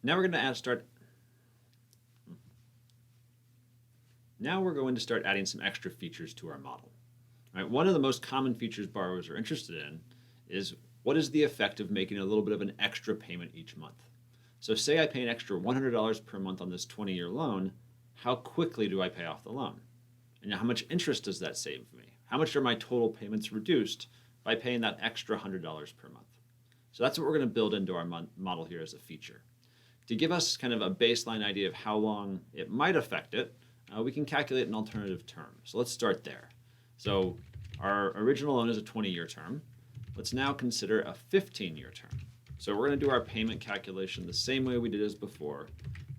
Now we're going to start adding some extra features to our model. All right, one of the most common features borrowers are interested in is what is the effect of making a little bit of an extra payment each month. So say I pay an extra $100 per month on this 20-year loan, how quickly do I pay off the loan? And how much interest does that save me? How much are my total payments reduced by paying that extra $100 per month? So that's what we're going to build into our model here as a feature. To give us kind of a baseline idea of how long it might affect it, we can calculate an alternative term. So let's start there. So our original loan is a 20-year term. Let's now consider a 15-year term. So we're going to do our payment calculation the same way we did as before.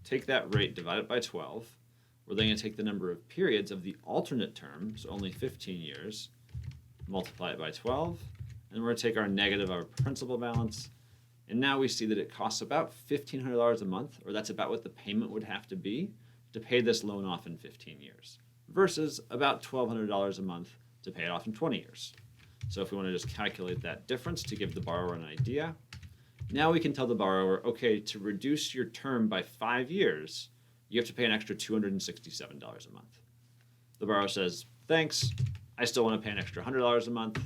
Take that rate, divide it by 12. We're then going to take the number of periods of the alternate term, so only 15 years, multiply it by 12, and we're going to take our negative, our principal balance, and now we see that it costs about $1,500 a month, or that's about what the payment would have to be to pay this loan off in 15 years, versus about $1,200 a month to pay it off in 20 years. So if we want to just calculate that difference to give the borrower an idea, now we can tell the borrower, okay, to reduce your term by 5 years, you have to pay an extra $267 a month. The borrower says, thanks, I still want to pay an extra $100 a month,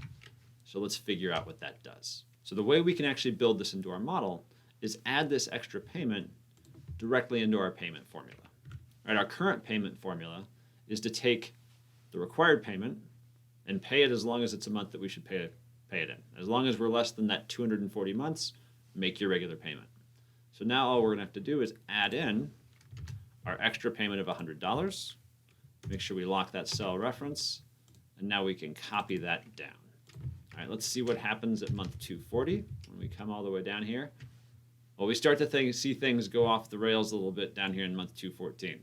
so let's figure out what that does. So the way we can actually build this into our model is add this extra payment directly into our payment formula. All right, our current payment formula is to take the required payment and pay it as long as it's a month that we should pay it in. As long as we're less than that 240 months, make your regular payment. So now all we're going to have to do is add in our extra payment of $100. Make sure we lock that cell reference, and now we can copy that down. All right, let's see what happens at month 240 when we come all the way down here. Well, we start to see things go off the rails a little bit down here in month 214.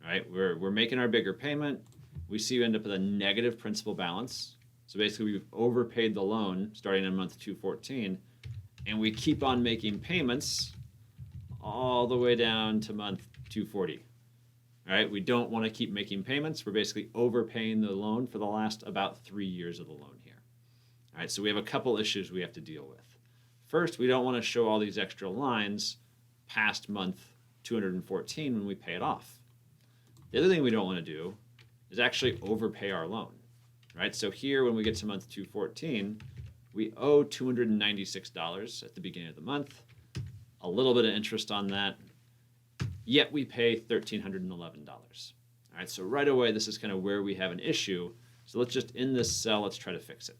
All right, we're making our bigger payment. We see we end up with a negative principal balance. So basically, we've overpaid the loan starting in month 214, and we keep on making payments all the way down to month 240. All right, we don't want to keep making payments. We're basically overpaying the loan for the last about 3 years of the loan here. All right, so we have a couple issues we have to deal with. First, we don't want to show all these extra lines past month 214 when we pay it off. The other thing we don't want to do is actually overpay our loan. Right, so here when we get to month 214, we owe $296 at the beginning of the month, a little bit of interest on that, yet we pay $1,311. All right, so right away, this is kind of where we have an issue. So let's just, in this cell, let's try to fix it.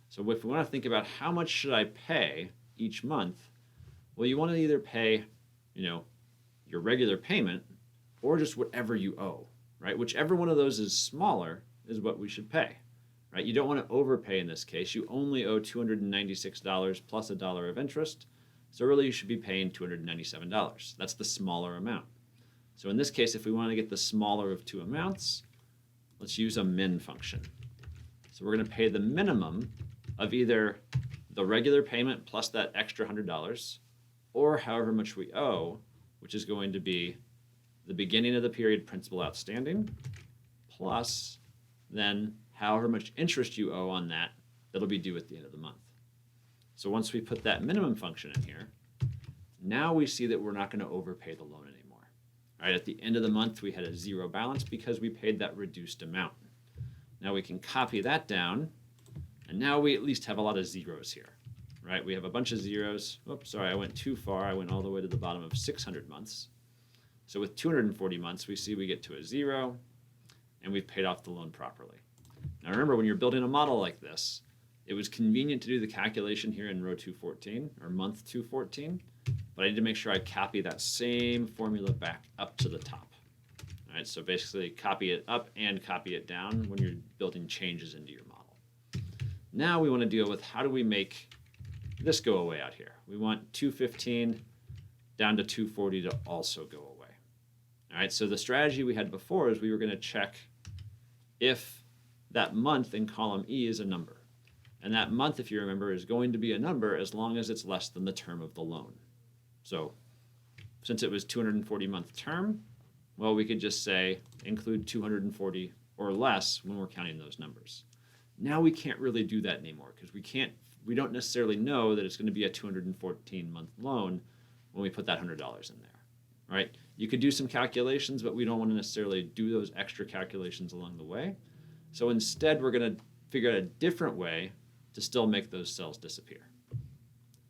So if we want to think about how much should I pay each month, well, you want to either pay, your regular payment or just whatever you owe, right? Whichever one of those is smaller is what we should pay, right? You don't want to overpay in this case. You only owe $296 plus $1 of interest. So really you should be paying $297. That's the smaller amount. So in this case, if we want to get the smaller of two amounts, let's use a min function. So we're going to pay the minimum of either the regular payment plus that extra $100 or however much we owe, which is going to be the beginning of the period principal outstanding plus then however much interest you owe on that, that'll be due at the end of the month. So once we put that minimum function in here, now we see that we're not going to overpay the loan anymore. All right, at the end of the month, we had a zero balance because we paid that reduced amount. Now we can copy that down, and now we at least have a lot of zeros here. Right, we have a bunch of zeros. Oops, sorry, I went too far. I went all the way to the bottom of 600 months. So with 240 months, we see we get to a zero, and we've paid off the loan properly. Now remember, when you're building a model like this, it was convenient to do the calculation here in row 214, or month 214, but I need to make sure I copy that same formula back up to the top. All right, so basically copy it up and copy it down when you're building changes into your model. Now we want to deal with how do we make this go away out here. We want 215 down to 240 to also go away. All right, so the strategy we had before is we were going to check if that month in column E is a number. And that month, if you remember, is going to be a number as long as it's less than the term of the loan. So since it was 240-month term, well, we could just say include 240 or less when we're counting those numbers. Now we can't really do that anymore because we don't necessarily know that it's going to be a 214-month loan when we put that $100 in there, right? You could do some calculations, but we don't want to necessarily do those extra calculations along the way. So instead, we're going to figure out a different way to still make those cells disappear.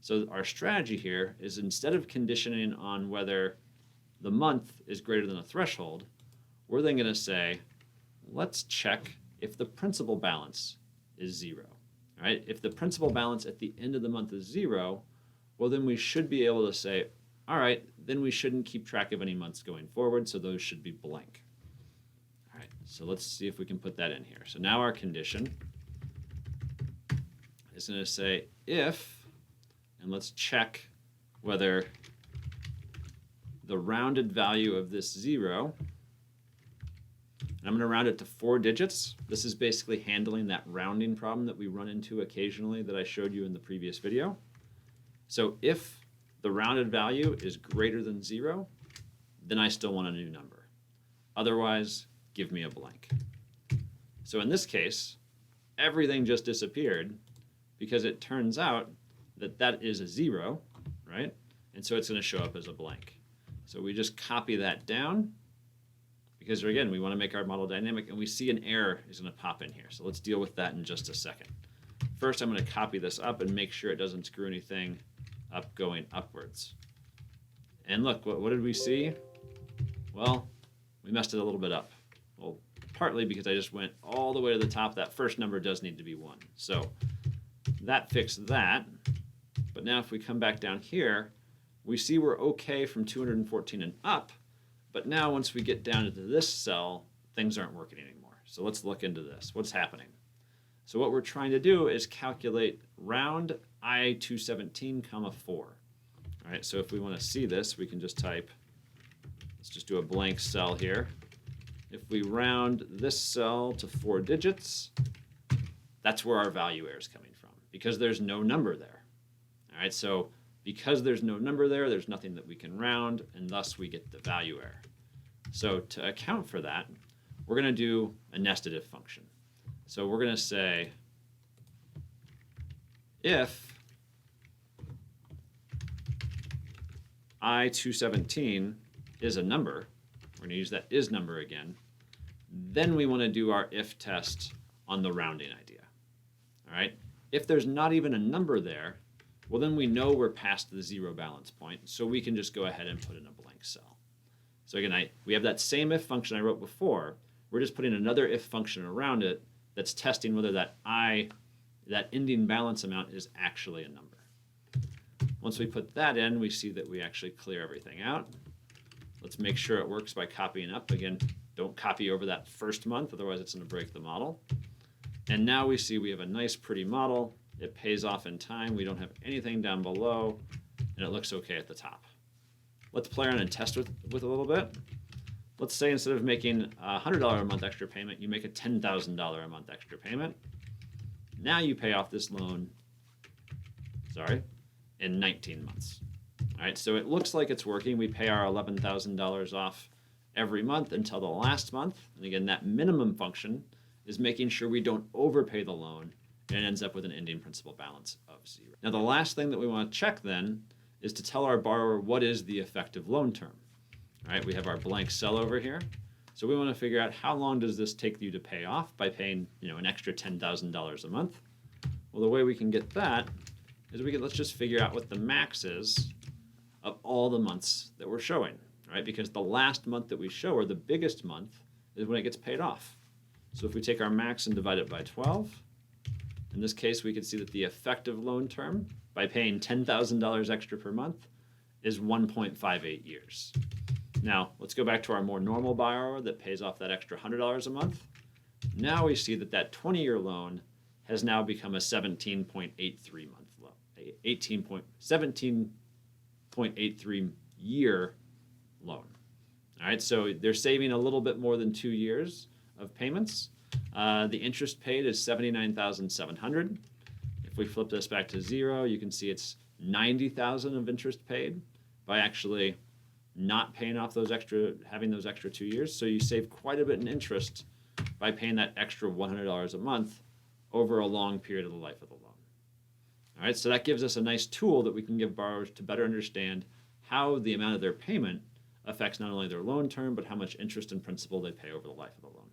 So our strategy here is, instead of conditioning on whether the month is greater than a threshold, we're then going to say, let's check if the principal balance is 0. Right? If the principal balance at the end of the month is 0, well, then we should be able to say, all right, then we shouldn't keep track of any months going forward, so those should be blank. All right, so let's see if we can put that in here. So now our condition is going to say if, and let's check whether the rounded value of this 0, and I'm going to round it to 4 digits. This is basically handling that rounding problem that we run into occasionally that I showed you in the previous video. So if the rounded value is greater than 0, then I still want a new number. Otherwise, give me a blank. So in this case, everything just disappeared because it turns out that that is a 0, right? And so it's going to show up as a blank. So we just copy that down, because again, we want to make our model dynamic, and we see an error is going to pop in here. So let's deal with that in just a second. First, I'm going to copy this up and make sure it doesn't screw anything up going upwards. And look, what did we see? Well, we messed it a little bit up. Well, partly because I just went all the way to the top. That first number does need to be 1. So that fixed that. But now if we come back down here, we see we're okay from 214 and up. But now once we get down into this cell, things aren't working anymore. So let's look into this. What's happening? So what we're trying to do is calculate round I217, 4. All right, so if we want to see this, we can just type, let's just do a blank cell here. If we round this cell to 4 digits, that's where our value error is coming from, because there's no number there. All right, so because there's no number there, there's nothing that we can round, and thus we get the value error. So to account for that, we're going to do a nested if function. So we're going to say if I217 is a number, we're going to use that is number again, then we want to do our if test on the rounding idea. All right? If there's not even a number there, well, then we know we're past the 0 balance point, so we can just go ahead and put in a blank cell. So again, we have that same if function I wrote before. We're just putting another if function around it that's testing whether that ending balance amount is actually a number. Once we put that in, we see that we actually clear everything out. Let's make sure it works by copying up. Again, don't copy over that first month, otherwise it's going to break the model. And now we see we have a nice, pretty model. It pays off in time. We don't have anything down below, and it looks okay at the top. Let's play around and test with a little bit. Let's say instead of making a $100 a month extra payment, you make a $10,000 a month extra payment. Now you pay off this loan, in 19 months. All right, so it looks like it's working. We pay our $11,000 off every month until the last month. And again, that minimum function is making sure we don't overpay the loan, and it ends up with an ending principal balance of 0. Now, the last thing that we want to check then is to tell our borrower what is the effective loan term. All right, we have our blank cell over here. So we want to figure out how long does this take you to pay off by paying, an extra $10,000 a month. Well, the way we can get that is let's just figure out what the max is of all the months that we're showing, right? Because the last month that we show, or the biggest month, is when it gets paid off. So if we take our max and divide it by 12, in this case, we can see that the effective loan term, by paying $10,000 extra per month, is 1.58 years. Now, let's go back to our more normal borrower that pays off that extra $100 a month. Now we see that that 20-year loan has now become a 17.83 month loan, 17.83 year loan. All right, so they're saving a little bit more than 2 years of payments. The interest paid is $79,700. If we flip this back to 0, you can see it's $90,000 of interest paid by actually not paying off having those extra 2 years. So you save quite a bit in interest by paying that extra $100 a month over a long period of the life of the loan. All right, so that gives us a nice tool that we can give borrowers to better understand how the amount of their payment affects not only their loan term, but how much interest and principal they pay over the life of the loan.